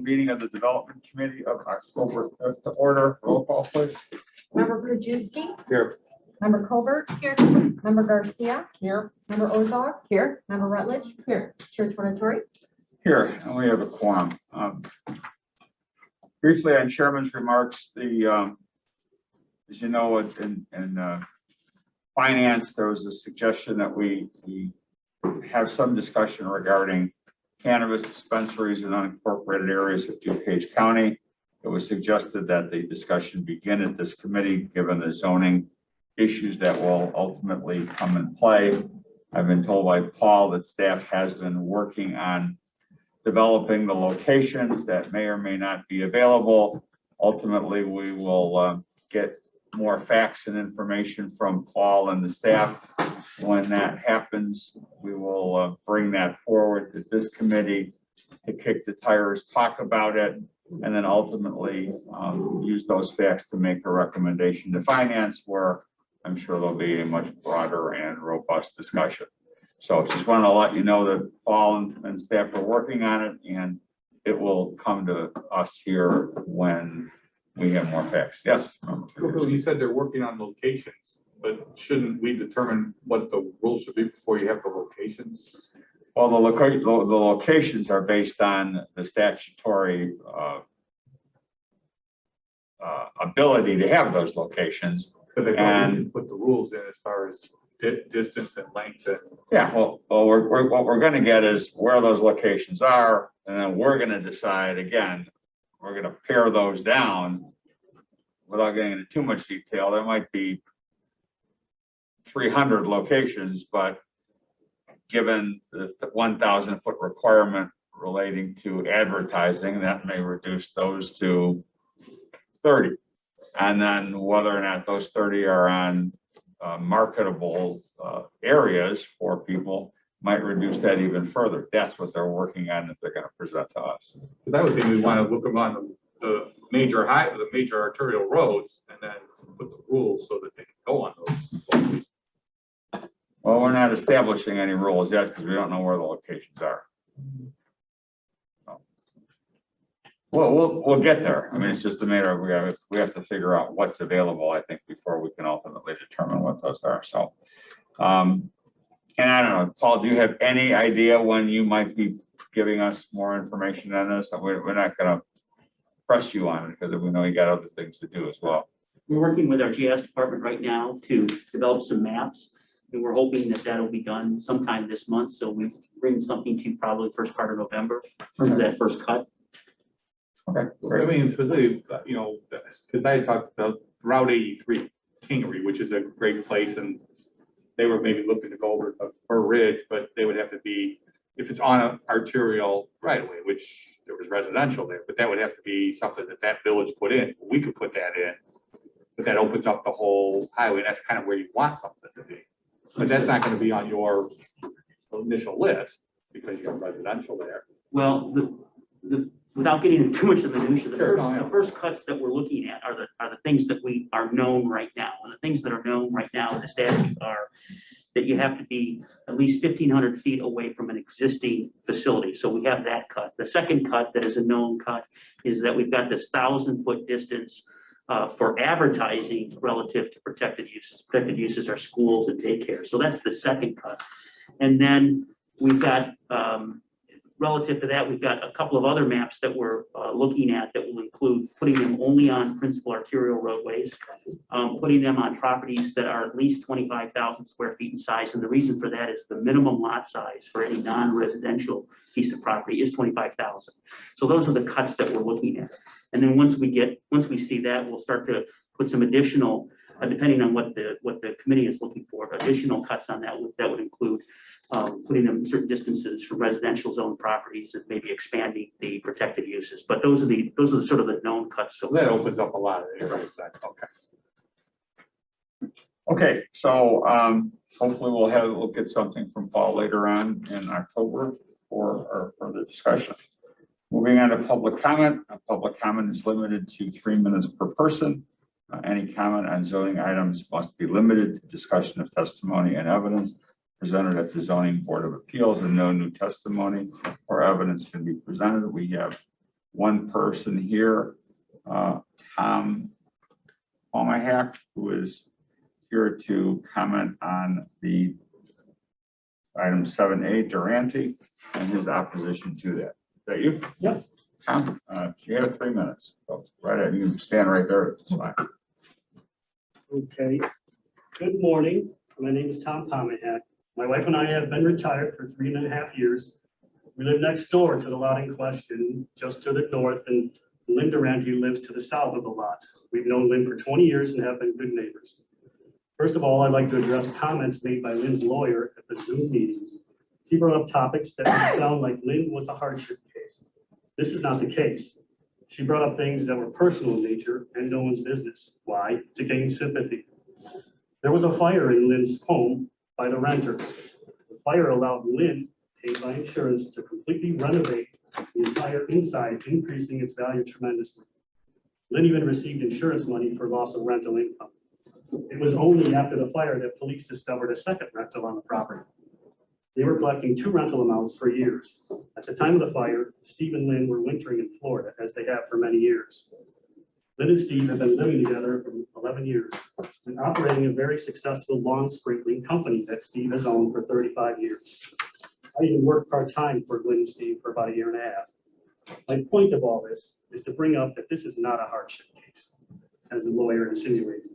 Meeting of the Development Committee of October 5th to order. Roll call, please. Member Krajewski. Here. Member Colbert. Here. Member Garcia. Here. Member Ozog. Here. Member Rutledge. Here. Chair Tornatori. Here, and we have a quorum. Briefly on Chairman's remarks, as you know, in finance, there was a suggestion that we have some discussion regarding cannabis dispensaries in unincorporated areas of DuPage County. It was suggested that the discussion begin at this committee, given the zoning issues that will ultimately come in play. I've been told by Paul that staff has been working on developing the locations that may or may not be available. Ultimately, we will get more facts and information from Paul and the staff. When that happens, we will bring that forward to this committee to kick the tires, talk about it, and then ultimately use those facts to make a recommendation to finance, where I'm sure there'll be a much broader and robust discussion. So just want to let you know that Paul and staff are working on it, and it will come to us here when we have more facts. Yes. You said they're working on locations, but shouldn't we determine what the rules should be before you have the locations? Well, the locations are based on the statutory ability to have those locations. But they and put the rules in as far as distance and length. And yeah, well, what we're going to get is where those locations are, and then we're going to decide again. We're going to pare those down without getting into too much detail. There might be 300 locations, but given the 1,000 foot requirement relating to advertising, that may reduce those to 30. And then whether or not those 30 are on marketable areas for people might reduce that even further. That's what they're working on that they're going to present to us. So that would be, we want to look on the major arterial roads, and then put the rules so that they can go on those. Well, we're not establishing any rules yet because we don't know where the locations are. So, well, we'll get there. I mean, it's just a matter of we have to figure out what's available, I think, before we can ultimately determine what those are. So, and I don't know, Paul, do you have any idea when you might be giving us more information on this? We're not going to press you on it because we know you got other things to do as well. We're working with our GS department right now to develop some maps, and we're hoping that that'll be done sometime this month. So we bring something to you probably first part of November for that first cut. Okay, I great. mean, specifically, you know, because I talked about Route 83 Kingery, which is a great place, and they were maybe looking to go over to Fur Ridge, but they would have to be, if it's on an arterial right away, which there was residential there, but that would have to be something that village put in. We could put that in, but that opens up the whole highway. That's kind of where you want something to be. But that's not going to be on your initial list because you have residential there. Well, without getting into too much of the minutia, Sure, the first cuts that we're looking at are the things that we are known right now. And the things that are known right now in the statute are that you have to be at least 1,500 feet away from an existing facility. So we have that cut. The second cut that is a known cut is that we've got this 1,000-foot distance for advertising relative to protected uses. Protected uses are schools and daycare. So that's the second cut. And then we've got, relative to that, we've got a couple of other maps that we're looking at that will include putting them only on principal arterial roadways, putting them on properties that are at least 25,000 square feet in size. And the reason for that is the minimum lot size for any non-residential piece of property is 25,000. So those are the cuts that we're looking at. And then once we see that, we'll start to put some additional, depending on what the committee is looking for, additional cuts on that. That would include putting them certain distances from residential zone properties and maybe expanding the protected uses. But those are the sort of the known cuts. So that opens up a lot of areas. Okay. Okay, so hopefully we'll get something from Paul later on in October for our further discussion. Moving on to public comment. Public comment is limited to 3 minutes per person. Any comment on zoning items must be limited to discussion of testimony and evidence presented at the Zoning Board of Appeals, and no new testimony or evidence can be presented. We have one person here, Tom Palmahack, who is here to comment on the item 7A Durante and his opposition to that. Is that you? Yep. Tom, you have 3 minutes. Go right ahead. You can stand right there. It's fine. Okay. Good morning. My name is Tom Palmahack. My wife and I have been retired for 3.5 years. We live next door to the lot in question, just to the north, and Lynn Durante lives to the south of the lot. We've known Lynn for 20 years and have been good neighbors. First of all, I'd like to address comments made by Lynn's lawyer at the Zoom meetings. He brought up topics that made it sound like Lynn was a hardship case. This is not the case. She brought up things that were personal in nature and no one's business. Why? To gain sympathy. There was a fire in Lynn's home by the renters. The fire allowed Lynn, paid by insurance, to completely renovate the entire inside, increasing its value tremendously. Lynn even received insurance money for loss of rental income. It was only after the fire that police discovered a second rental on the property. They were collecting 2 rental amounts for years. At the time of the fire, Steve and Lynn were wintering in Florida, as they have for many years. Lynn and Steve have been living together for 11 years and operating a very successful lawn sprinkling company that Steve has owned for 35 years. I even worked part-time for Lynn and Steve for about 1.5 years. My point of all this is to bring up that this is not a hardship case, as the lawyer insinuated.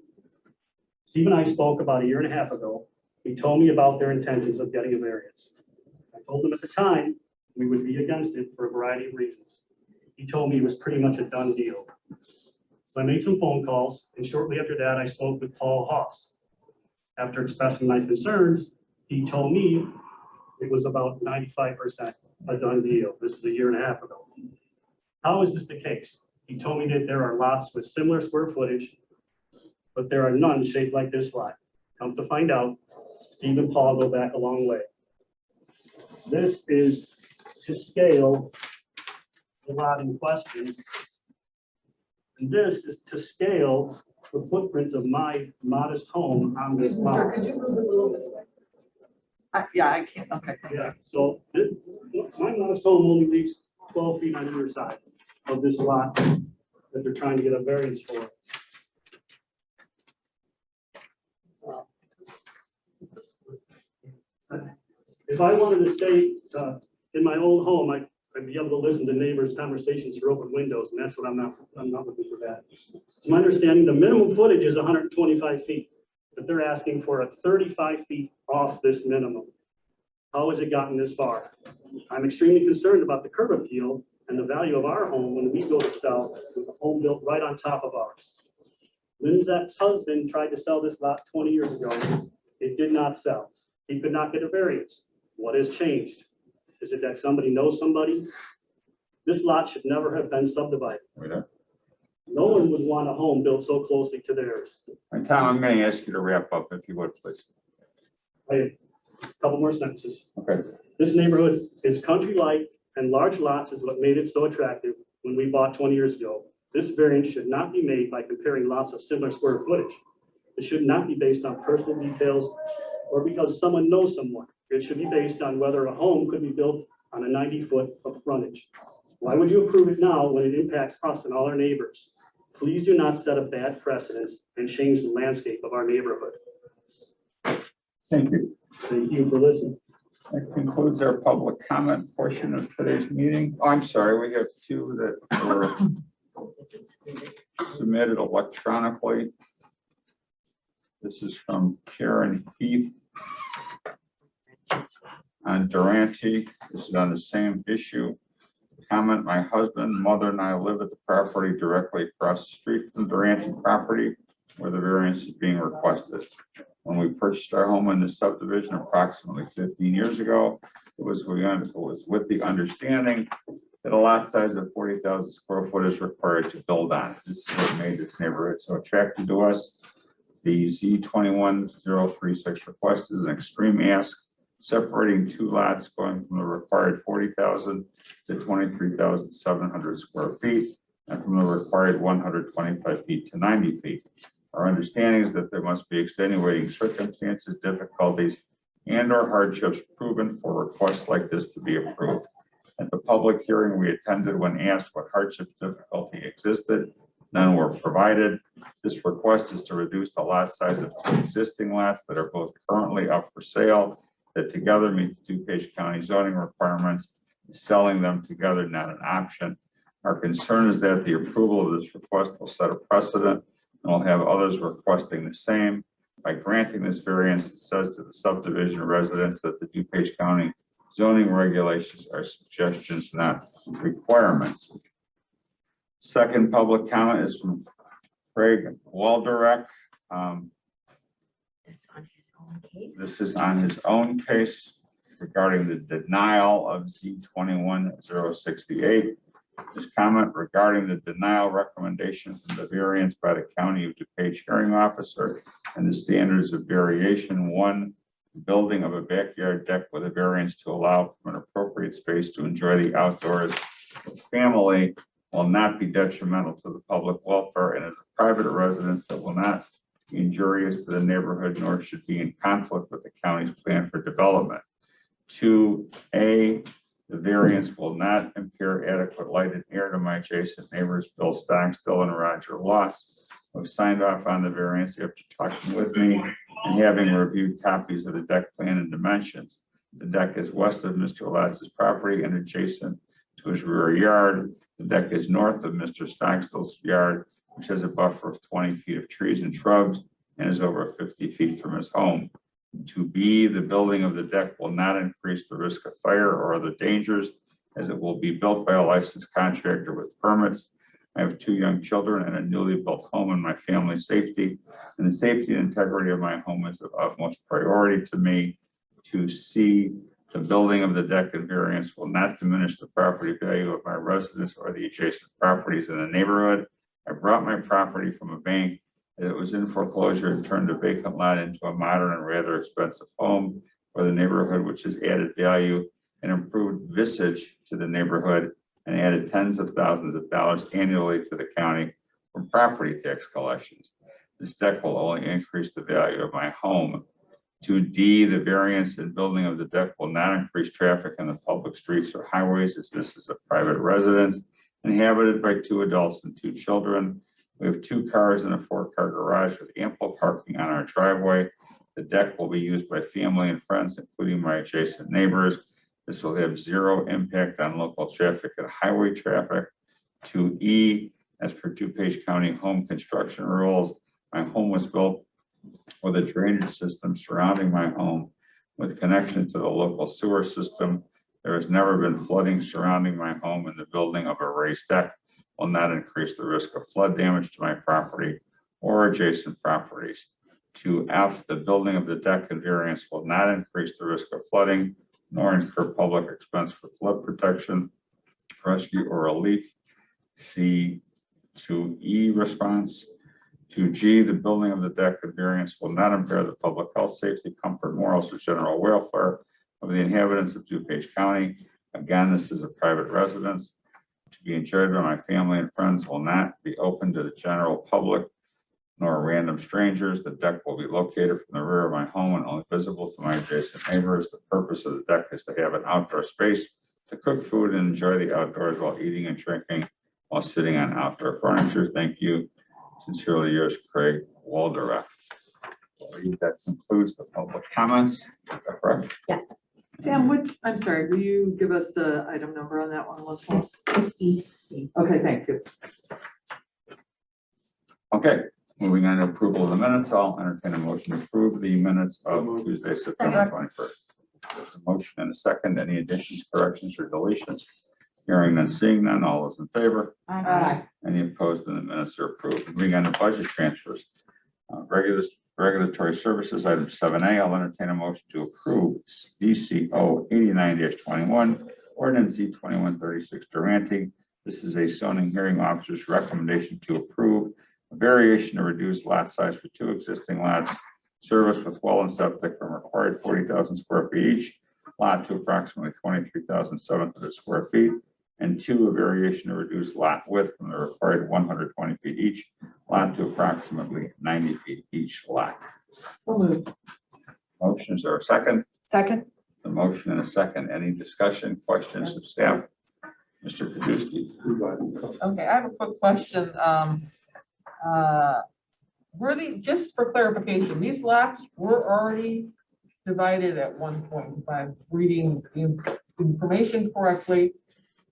Steve and I spoke about 1.5 years ago. He told me about their intentions of getting a variance. I told him at the time we would be against it for a variety of reasons. He told me it was pretty much a done deal. So I made some phone calls, and shortly after that, I spoke with Paul Haas. After expressing my concerns, he told me it was about 95% a done deal. This is 1.5 years ago. How is this the case? He told me that there are lots with similar square footage, but there are none shaped like this lot. Come to find out, Steve and Paul go back a long way. This is to scale the lot in question. And this is to scale the footprint of my modest home on this lot. Sir, could you move it a little this way? Yeah, I can't, okay. Thank you. Yeah, so this, my modest home only reaches 12 feet on either side of this lot that they're trying to get a variance for. If I wanted to stay in my old home, I'd be able to listen to neighbors' conversations through open windows, and that's what I'm not looking for that. To my understanding, the minimum footage is 125 feet, but they're asking for a 35 feet off this minimum. How has it gotten this far? I'm extremely concerned about the curb appeal and the value of our home when we go to sell with a home built right on top of ours. Lynn's ex-husband tried to sell this lot 20 years ago. It did not sell. He could not get a variance. What has changed? Is it that somebody knows somebody? This lot should never have been subdivided. No one would want a home built so closely to theirs. And Tom, I'm going to ask you to wrap up if you would, please. A couple more sentences. Okay. This neighborhood is country-like, and large lots is what made it so attractive when we bought 20 years ago. This variance should not be made by comparing lots of similar square footage. It should not be based on personal details or because someone knows someone. It should be based on whether a home could be built on a 90-foot of frontage. Why would you approve it now when it impacts us and all our neighbors? Please do not set a bad precedent and change the landscape of our neighborhood. Thank you. Thank you for listening. That concludes our public comment portion of today's meeting. Oh, I'm sorry, we have 2 that were submitted electronically. This is from Karen Heath on Durante. This is on the same issue. Comment: my husband, mother, and I live at the property directly across the street from Durante property where the variance is being requested. When we purchased our home in the subdivision approximately 15 years ago, it was with the understanding that a lot size of 40,000 square foot is required to build on. This is what made this neighborhood so attractive to us. The Z21036 request is an extreme ask, separating 2 lots going from the required 40,000 to 23,700 square feet and from the required 125 feet to 90 feet. Our understanding is that there must be extenuating circumstances, difficulties, and/or hardships proven for requests like this to be approved. At the public hearing we attended, when asked what hardship difficulty existed, none were provided. This request is to reduce the lot size of two existing lots that are both currently up for sale, that together meet the DuPage County zoning requirements. Selling them together not an option. Our concern is that the approval of this request will set a precedent and will have others requesting the same. By granting this variance, it says to the subdivision residents that the DuPage County zoning regulations are suggestions, not requirements. Second public comment is from Craig Walderek. That's on his own case. This is on his own case regarding the denial of Z21068. This comment regarding the denial recommendation from the variance by the County of DuPage hearing officer and the standards of variation. 1, building of a backyard deck with a variance to allow for an appropriate space to enjoy the outdoors with family will not be detrimental to the public welfare and is a private residence that will not be injurious to the neighborhood nor should be in conflict with the county's plan for development. 2A, the variance will not impair adequate light and air to my adjacent neighbors, Bill Stockstill and Roger Loss, who have signed off on the variance after talking with me and having reviewed copies of the deck plan and dimensions. The deck is west of Mr. Lotz's property and adjacent to his rear yard. The deck is north of Mr. Stockstill's yard, which has a buffer of 20 feet of trees and shrubs and is over 50 feet from his home. 2B, the building of the deck will not increase the risk of fire or other dangers as it will be built by a licensed contractor with permits. I have 2 young children and a newly built home, and my family's safety and the safety and integrity of my home is of utmost priority to me. 2C, the building of the deck and variance will not diminish the property value of my residence or the adjacent properties in the neighborhood. I brought my property from a bank as it was in foreclosure and turned a vacant lot into a modern and rather expensive home for the neighborhood, which has added value and improved visage to the neighborhood and added tens of thousands of dollars annually to the county from property tax collections. This deck will only increase the value of my home. 2D, the variance and building of the deck will not increase traffic on the public streets or highways as this is a private residence inhabited by 2 adults and 2 children. We have 2 cars and a 4-car garage with ample parking on our driveway. The deck will be used by family and friends, including my adjacent neighbors. This will have 0 impact on local traffic and highway traffic. 2E, as per DuPage County home construction rules, my home was built with a drainage system surrounding my home with connection to the local sewer system. There has never been flooding surrounding my home, and the building of a raised deck will not increase the risk of flood damage to my property or adjacent properties. 2F, the building of the deck and variance will not increase the risk of flooding nor incur public expense for flood protection, rescue, or relief. C2E response. 2G, the building of the deck and variance will not impair the public health, safety, comfort, morals, or general welfare of the inhabitants of DuPage County. Again, this is a private residence. To be enjoyed by my family and friends will not be open to the general public nor random strangers. The deck will be located from the rear of my home and only visible to my adjacent neighbors. The purpose of the deck is to have an outdoor space to cook food and enjoy the outdoors while eating and drinking while sitting on outdoor furniture. Thank you. Sincerely yours, Craig Walderek. That concludes the public comments. Is that correct? Yes. Sam, I'm sorry, will you give us the item number on that one once more? It's E. Okay, thank you. Okay, moving on to approval of the minutes, I'll entertain a motion to approve the minutes of Tuesday, September 21st. There's a motion and a second. Any additions, corrections, or deletions? Hearing none, seeing none, all those in favor? Aye. Any opposed? Then the minutes are approved. Moving on to budget transfers. Regulatory services, item 7A, I'll entertain a motion to approve DCO 89-21, ordinance Z2136 Durante. This is a zoning hearing officer's recommendation to approve a variation to reduce lot size for 2 existing lots, service with well and septic from required 40,000 square feet each, lot to approximately 23,700 square feet, and 2, a variation to reduce lot width from the required 120 feet each, lot to approximately 90 feet each lot. So moved. Motions are second. Second. The motion and a second. Any discussion, questions of staff? Mr. Kaduski. Okay, I have a quick question. Just for clarification, these lots were already divided at one point, if I'm reading the information correctly.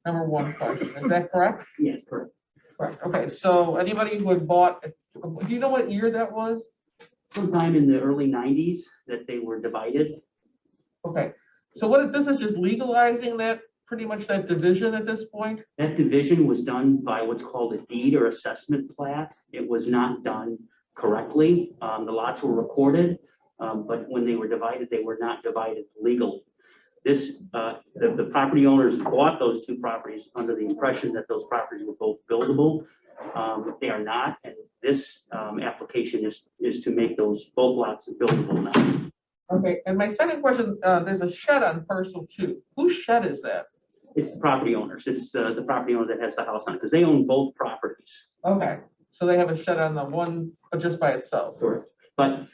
Number one question, is that correct? Yes, correct. Correct, okay, so anybody who had bought, do you know what year that was? Sometime in the early 90s that they were divided. Okay, so this is just legalizing that, pretty much that division at this point? That division was done by what's called a deed or assessment plat. It was not done correctly. The lots were recorded, but when they were divided, they were not divided legally. The property owners bought those two properties under the impression that those properties were both buildable. They are not, and this application is to make those both lots buildable now. Okay, and my second question, there's a shed on parcel 2. Whose shed is that? It's the property owners. It's the property owner that has the house on it, because they own both properties. Okay, so they have a shed on the one, but just by itself. Correct. But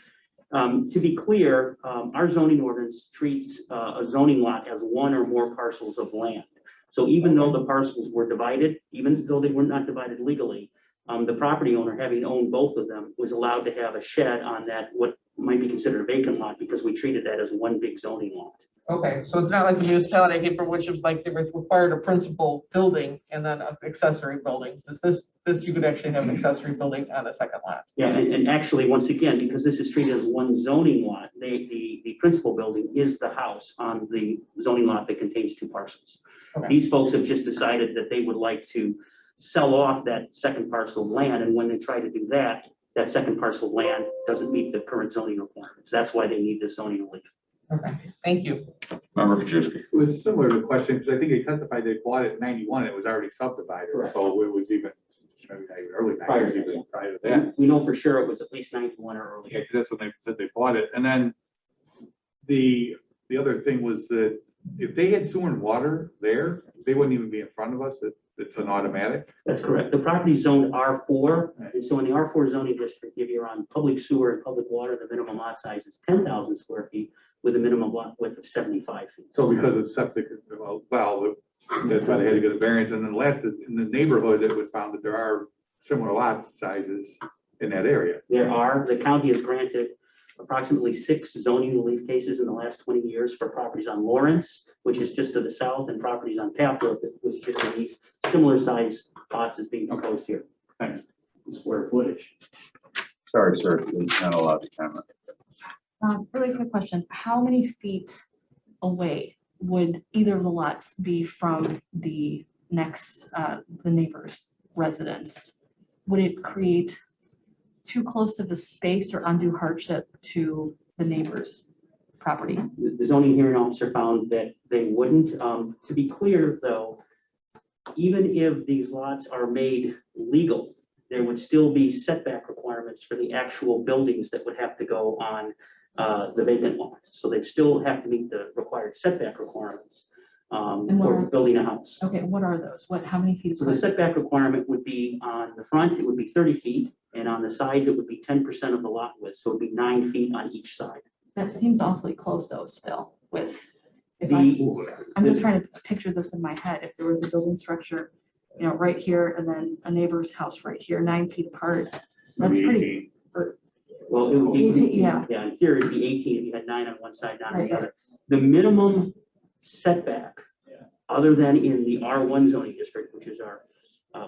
to be clear, our zoning ordinance treats a zoning lot as one or more parcels of land. So even though the parcels were divided, even though they were not divided legally, the property owner, having owned both of them, was allowed to have a shed on that, what might be considered a vacant lot, because we treated that as one big zoning lot. Okay, so it's not like the municipality for which it's like they required a principal building and then accessory buildings. This you could actually have an accessory building on a second lot. Yeah, and actually, once again, because this is treated as one zoning lot, the principal building is the house on the zoning lot that contains two parcels. Okay. These folks have just decided that they would like to sell off that second parcel of land, and when they try to do that, that second parcel of land doesn't meet the current zoning requirements. That's why they need this zoning relief. Okay, thank you. Member Kaczynski. It was similar to the question, because I think they testified they bought it in 91, it was already subdivided, Correct. so it was even, maybe not even early Prior 90s, to even prior to that. We know for sure it was at least 91 or earlier. Yeah, because that's when they said they bought it, and then the other thing was that if they had sewer and water there, they wouldn't even be in front of us, it's an automatic. That's correct. The property is zoned R4, and so in the R4 zoning district, if you're on public sewer and public water, the minimum lot size is 10,000 square feet with a minimum lot width of 75 feet. So because of septic, well, that's why they had to get a variance, and then last, in the neighborhood, it was found that there are similar lot sizes in that area. The county has granted approximately 6 zoning relief cases in the last 20 years for properties on Lawrence, which is just to the south, and properties on Pathwood, which is just beneath. Similar size lots is being proposed here. Thanks. Square footage. Sorry, sir, you're not allowed to comment. Really quick question. How many feet away would either of the lots be from the next, the neighbor's residence? Would it create too close of a space or undue hardship to the neighbor's property? The zoning hearing officer found that they wouldn't. To be clear, though, even if these lots are made legal, there would still be setback requirements for the actual buildings that would have to go on the vacant lot. So they'd still have to meet the required setback requirements for building a house. Okay, what are those? How many feet? So the setback requirement would be on the front, it would be 30 feet, and on the sides, it would be 10% of the lot width. So it'd be 9 feet on each side. That seems awfully close though, still with, I'm just trying to picture this in my head. If there was a building structure, right here and then a neighbor's house right here, 9 feet apart, that's pretty. Well, it would be, 18, yeah. Yeah, in theory, it'd be 18 if you had 9 on one side, 9 on Right, the other. The minimum setback, other than in the R1 zoning district, which is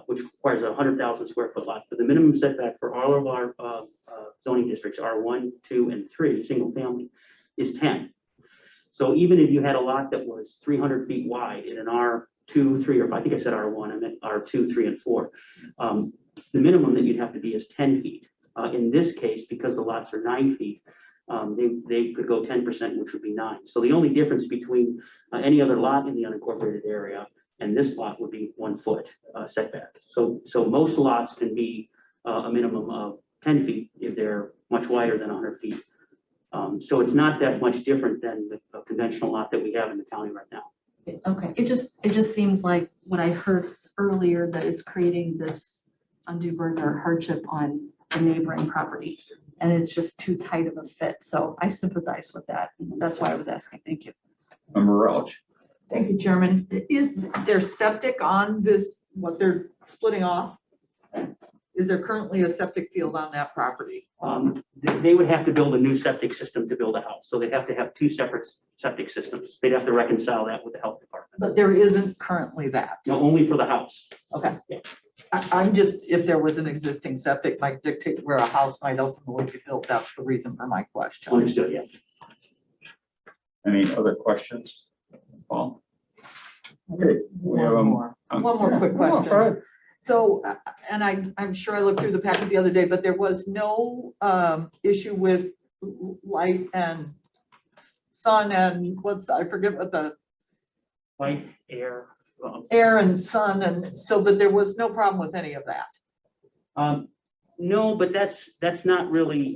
which requires a 100,000 square foot lot, but the minimum setback for all of our zoning districts, R1, 2, and 3, single family, is 10. So even if you had a lot that was 300 feet wide in an R2, 3, or I think I said R1, I meant R2, 3, and 4, the minimum that you'd have to be is 10 feet. In this case, because the lots are 9 feet, they could go 10%, which would be 9. So the only difference between any other lot in the unincorporated area and this lot would be 1 foot setback. So most lots can be a minimum of 10 feet if they're much wider than 100 feet. So it's not that much different than the conventional lot that we have in the county right now. Okay, it just seems like what I heard earlier, that it's creating this undue burden or hardship on the neighboring property, and it's just too tight of a fit. So I sympathize with that. That's why I was asking. Thank you. Member Welch. Thank you, Chairman. Is there septic on this, what they're splitting off? Is there currently a septic field on that property? They would have to build a new septic system to build a house, so they'd have to have two separate septic systems. They'd have to reconcile that with the health department. But there isn't currently that. No, only for the house. Okay. Yeah. I'm just, if there was an existing septic might dictate where a house might ultimately be built. That's the reason for my question. Understood, yeah. Any other questions? Paul? Okay, we have One more quick go question. ahead. So, and I'm sure I looked through the packet the other day, but there was no issue with light and sun and I forget what the Light, air. air and sun and so, but there was no problem with any of that. No, but that's not really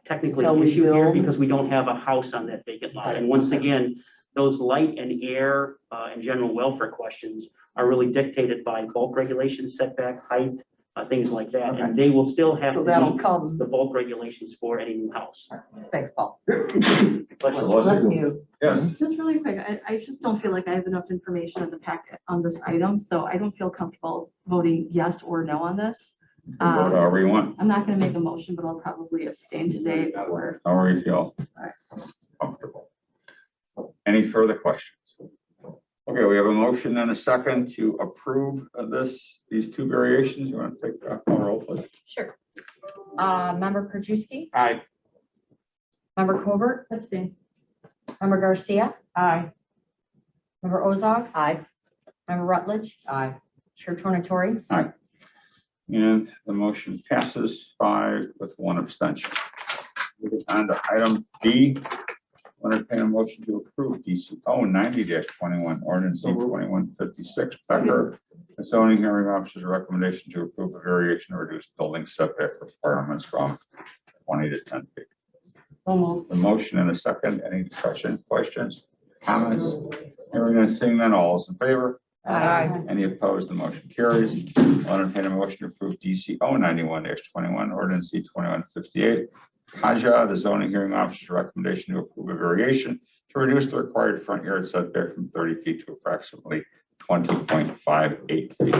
technically Until an we issue here build. because we don't have a house on that vacant lot. Right, And once okay. again, those light and air and general welfare questions are really dictated by bulk regulations, setback, height, things like that. Okay. And they will still have So to that'll meet come. the bulk regulations for any new house. Thanks, Paul. Bless you. Yes, Just really quick, I just don't feel like I have enough information in the packet on this item, so I don't feel comfortable voting yes or no on this. vote however you want, I'm not gonna make a motion, but I'll probably abstain today or. however you feel comfortable. Any further questions? Okay, we have a motion and a second to approve of these two variations. You want to take that roll, please? Sure. Member Krajewski, Aye. member Covert, Abstain. member Garcia, Aye. member Ozog, Aye. member Rutledge, Aye. Chair Tornatori. And the motion passes 5 with 1 abstention. Moving on to item D. Entertain a motion to approve DCO 90-21 ordinance C 2156. Becker, the zoning hearing officer's recommendation to approve a variation to reduce building setback requirements from 20 to 10 feet. Almost. The motion and a second. Any discussion, questions, comments? Hearing and seeing none, all is in favor? Aye. Any opposed? The motion carries. I'll entertain a motion to approve DCO 91-21 ordinance C 2158. Haja, the zoning hearing officer's recommendation to approve a variation to reduce the required front yard setback from 30 feet to approximately 20.58 feet.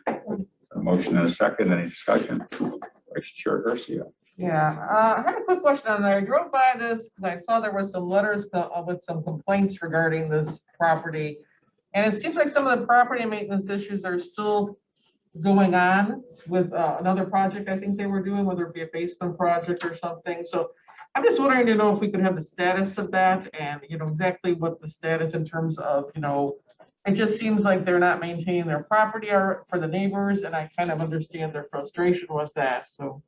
A motion and a second. Any discussion? Vice Chair Garcia. Yeah, I had a quick question on there. I drove by this because I saw there were some letters with some complaints regarding this property. And it seems like some of the property maintenance issues are still going on with another project I think they were doing, whether it be a basement project or something. So I'm just wondering to know if we could have the status of that and, exactly what the status in terms of, it just seems like they're not maintaining their property or for the neighbors, and I kind of understand their frustration with that, so.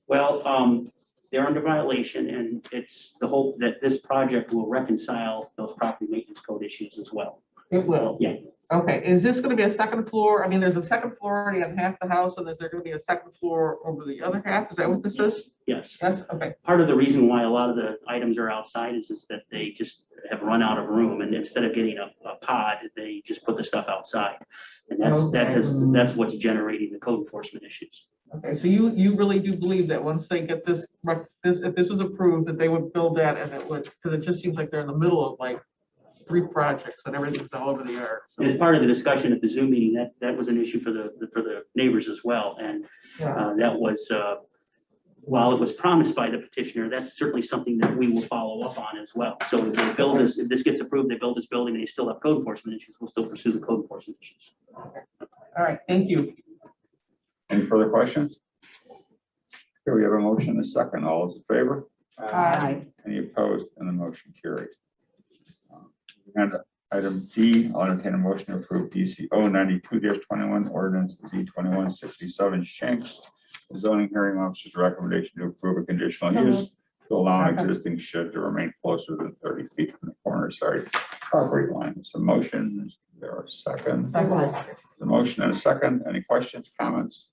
Well, they're under violation and it's the hope that this project will reconcile those property maintenance code issues as well. It will. Yeah. Okay, is this gonna be a second floor? I mean, there's a second floor already on half the house, and is there gonna be a second floor over the other half? Is that what this is? Yes. Yes, okay. Part of the reason why a lot of the items are outside is that they just have run out of room and instead of getting a pod, they just put the stuff outside. And that's what's generating the code enforcement issues. Okay, so you really do believe that once they get this, if this was approved, that they would build that and it would, because it just seems like they're in the middle of like 3 projects and everything's all over the yard. And as part of the discussion at the Zoom meeting, that was an issue for the neighbors as well. And Yeah. that was, while it was promised by the petitioner, that's certainly something that we will follow up on as well. So if they build this, if this gets approved, they build this building, they still have code enforcement issues, we'll still pursue the code enforcement issues. All right, thank you. Any further questions? Here we have a motion and a second. All is in favor? Aye. Any opposed? And the motion carries. And item D, I'll entertain a motion to approve DCO 92-21 ordinance D 2167 Shanks. The zoning hearing officer's recommendation to approve a conditional use to allow an existing shed to remain closer than 30 feet from the corner side property line. It's a motion. Is there a second? The motion and a second. Any questions, comments?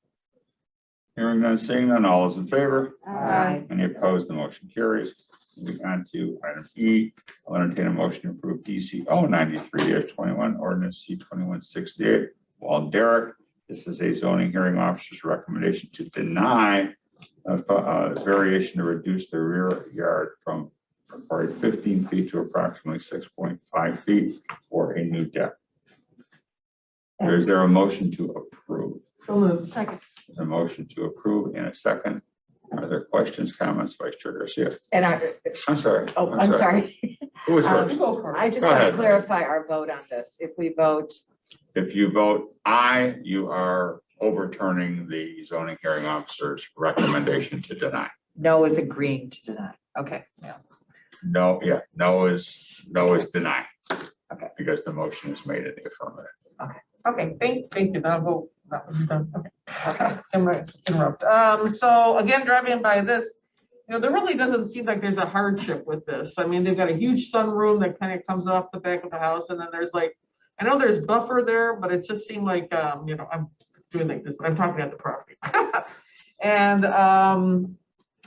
Hearing none, seeing none, all is in favor? Aye. Any opposed? The motion carries. Moving on to item E, I'll entertain a motion to approve DCO 93-21 ordinance C 2168. Wald Derrick, this is a zoning hearing officer's recommendation to deny a variation to reduce the rear yard from required 15 feet to approximately 6.5 feet for a new deck. Is there a motion to approve? So moved. Second. There's a motion to approve in a second. Are there questions, comments, Vice Chair Garcia? And I'm sorry. I'm sorry. Who was Um, first? You go first. I just Go want ahead. to clarify our vote on this. If we vote, If you vote aye, you are overturning the zoning hearing officer's recommendation to deny. no is agreeing to deny. Okay, No, no is deny. Okay. Because the motion is made in the affirmative. Okay, thank you, I'll vote, that was done, okay. Interrupt, so again, driving by this, there really doesn't seem like there's a hardship with this. I mean, they've got a huge sunroom that kind of comes off the back of the house, and then there's like, I know there's buffer there, but it just seemed like, I'm doing like this, but I'm talking at the property. And,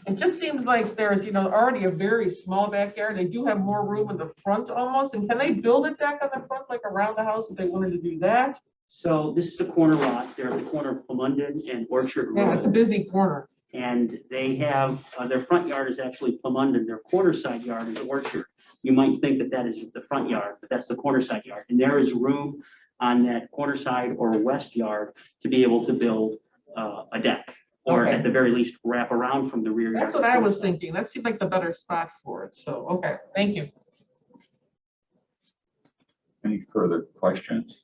it just seems like there's, already a very small backyard. They do have more room in the front almost. And can they build a deck on the front, like around the house if they wanted to do that? So this is a corner lot. They're at the corner of Plumundon and Orchard Yeah, it's a Road. busy corner. And they have, their front yard is actually Plumundon. Their corner side yard is Orchard. You might think that that is the front yard, but that's the corner side yard. And there is room on that corner side or west yard to be able to build a deck. Or Okay. at the very least, wrap around from the rear yard. That's what I was thinking. That seemed like the better spot for it. So, okay, thank you. Any further questions?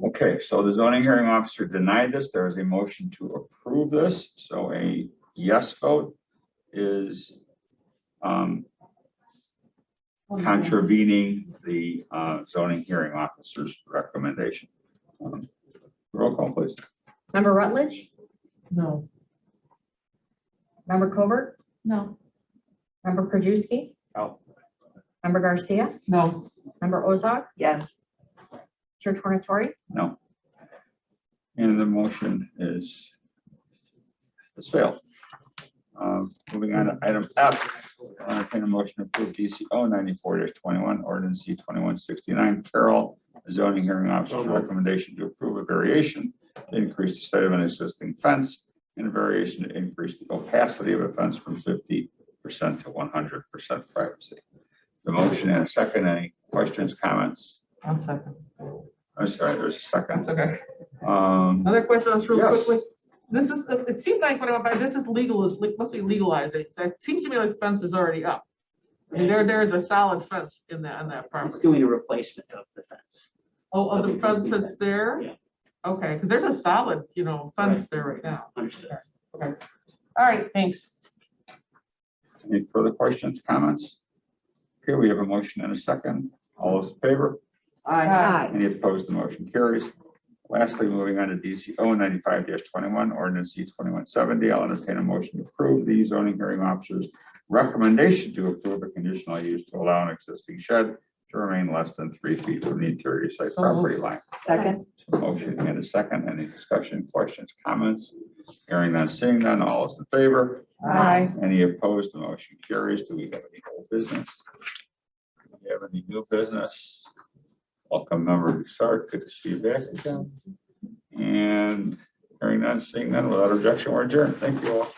Okay, so the zoning hearing officer denied this. There is a motion to approve this. So a yes vote is contravening the zoning hearing officer's recommendation. Roll call, please. Member Rutledge, No. member Covert, No. member Krajewski. No. Member Garcia, No. member Ozark, yes, Chair Tornatori, No. And the motion it's failed. Moving on to item F, I'll entertain a motion to approve DCO 94-21, ordinance C 2169, Carroll, zoning hearing officer's recommendation to approve a variation to increase the height of an existing fence and a variation to increase the opacity of a fence from 50% to 100% privacy. The motion and a second. Any questions, comments? One second. I'm sorry, there's a second. That's okay. Another Another question, just real Yes. quickly. This is, it seemed like when I went by, this is legal, must be legalizing. So it seems to me like the fence is already up. I mean, there is a solid fence on that It's property. doing a replacement of the fence. Oh, the fence that's there? Yeah. Okay, because there's a solid, fence there right now. Understood. Okay. All right, thanks. Any further questions, comments? Okay, we have a motion and a second. All those in favor? aye, Any opposed? The motion carries. Lastly, moving on to DCO 95-21, ordinance C 2170, I'll entertain a motion to approve the zoning hearing officer's recommendation to approve a conditional use to allow an existing shed to remain less than 3 feet from the interior site property line. second, Motion and a second. Any discussion, questions, comments? Hearing none, seeing none, all those in favor? aye. Any opposed? The motion carries. Do we have any old business? Do we have any new business? Welcome, member Broussard. Good to see you back again. And hearing none, seeing none, without objection, we're adjourned. Thank you all.